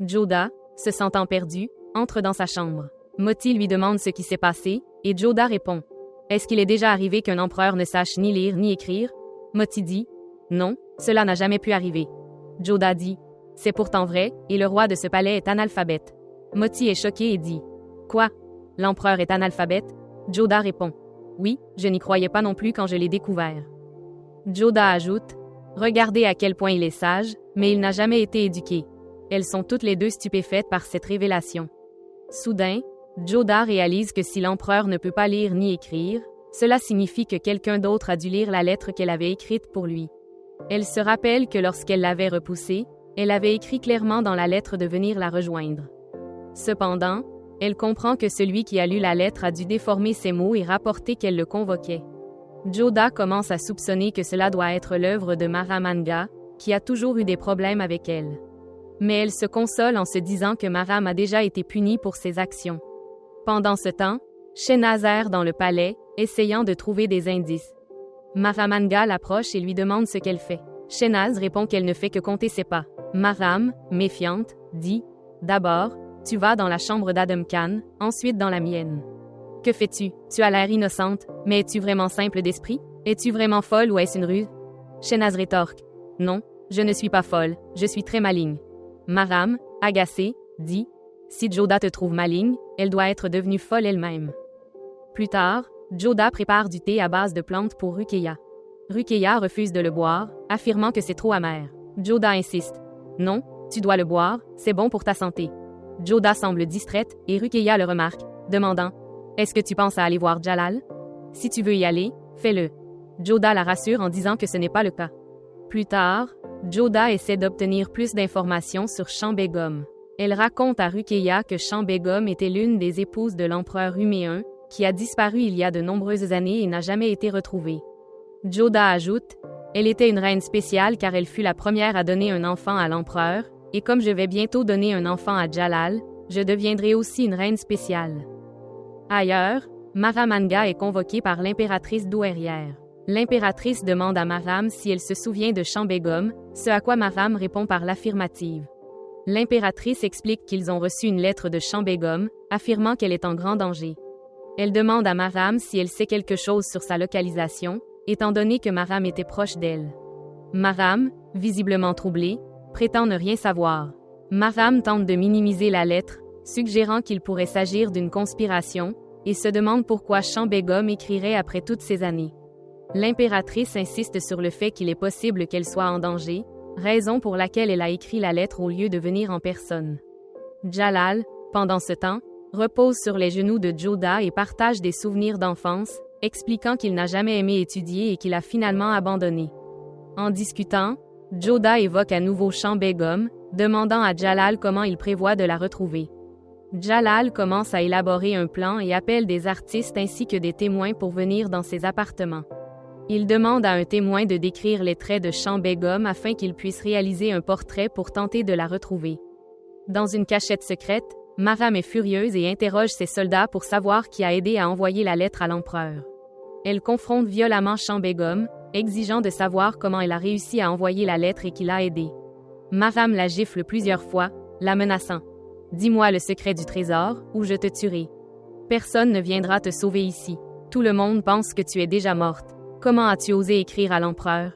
Joda, se sentant perdu, entre dans sa chambre. Moti lui demande ce qui s'est passé, et Joda répond. Est-ce qu'il est déjà arrivé qu'un empereur ne sache ni lire ni écrire? Moti dit. Non, cela n'a jamais pu arriver. Joda dit. C'est pourtant vrai, et le roi de ce palais est analphabète. Moti est choqué et dit. Quoi? L'empereur est analphabète? Joda répond. Oui, je n'y croyais pas non plus quand je l'ai découvert. Joda ajoute. Regardez à quel point il est sage, mais il n'a jamais été éduqué. Elles sont toutes les deux stupéfaites par cette révélation. Soudain, Joda réalise que si l'empereur ne peut pas lire ni écrire, cela signifie que quelqu'un d'autre a dû lire la lettre qu'elle avait écrite pour lui. Elle se rappelle que lorsqu'elle l'avait repoussé, elle avait écrit clairement dans la lettre de venir la rejoindre. Cependant, elle comprend que celui qui a lu la lettre a dû déformer ses mots et rapporter qu'elle le convoquait. Joda commence à soupçonner que cela doit être l'œuvre de Maramanga, qui a toujours eu des problèmes avec elle. Mais elle se console en se disant que Maram a déjà été puni pour ses actions. Pendant ce temps, Shehnaz erre dans le palais, essayant de trouver des indices. Maramanga l'approche et lui demande ce qu'elle fait. Shehnaz répond qu'elle ne fait que compter ses pas. Maram, méfiante, dit « D'abord, tu vas dans la chambre d'Adam Khan, ensuite dans la mienne. Que fais-tu? Tu as l'air innocente, mais es-tu vraiment simple d'esprit? Es-tu vraiment folle ou est-ce une ruse? » Shehnaz rétorque « Non, je ne suis pas folle, je suis très maligne. » Maram, agacée, dit « Si Joda te trouve maligne, elle doit être devenue folle elle-même. » Plus tard, Joda prépare du thé à base de plantes pour Ruqayya. Ruqayya refuse de le boire, affirmant que c'est trop amer. Joda insiste. « Non, tu dois le boire, c'est bon pour ta santé. » Joda semble distraite et Ruqayya le remarque, demandant « Est-ce que tu penses à aller voir Jalal? Si tu veux y aller, fais-le. » Joda la rassure en disant que ce n'est pas le cas. Plus tard, Joda essaie d'obtenir plus d'informations sur Shah Begum. Elle raconte à Ruqayya que Shah Begum était l'une des épouses de l'empereur Humayun, qui a disparu il y a de nombreuses années et n'a jamais été retrouvée. Joda ajoute « Elle était une reine spéciale car elle fut la première à donner un enfant à l'empereur, et comme je vais bientôt donner un enfant à Jalal, je deviendrai aussi une reine spéciale. » Ailleurs, Maramanga est convoquée par l'impératrice douairière. L'impératrice demande à Maram si elle se souvient de Shah Begum, ce à quoi Maram répond par l'affirmative. L'impératrice explique qu'ils ont reçu une lettre de Shah Begum, affirmant qu'elle est en grand danger. Elle demande à Maram si elle sait quelque chose sur sa localisation, étant donné que Maram était proche d'elle. Maram, visiblement troublé, prétend ne rien savoir. Maram tente de minimiser la lettre, suggérant qu'il pourrait s'agir d'une conspiration, et se demande pourquoi Shah Begum écrirait après toutes ces années. L'impératrice insiste sur le fait qu'il est possible qu'elle soit en danger, raison pour laquelle elle a écrit la lettre au lieu de venir en personne. Jalal, pendant ce temps, repose sur les genoux de Joda et partage des souvenirs d'enfance, expliquant qu'il n'a jamais aimé étudier et qu'il a finalement abandonné. En discutant, Joda évoque à nouveau Shah Begum, demandant à Jalal comment il prévoit de la retrouver. Jalal commence à élaborer un plan et appelle des artistes ainsi que des témoins pour venir dans ses appartements. Il demande à un témoin de décrire les traits de Shah Begum afin qu'il puisse réaliser un portrait pour tenter de la retrouver. Dans une cachette secrète, Maram est furieuse et interroge ses soldats pour savoir qui a aidé à envoyer la lettre à l'empereur. Elle confronte violemment Shah Begum, exigeant de savoir comment elle a réussi à envoyer la lettre et qui l'a aidée. Maram la gifle plusieurs fois, la menaçant. « Dis-moi le secret du trésor, ou je te tuerai. Personne ne viendra te sauver ici. Tout le monde pense que tu es déjà morte. Comment as-tu osé écrire à l'empereur? »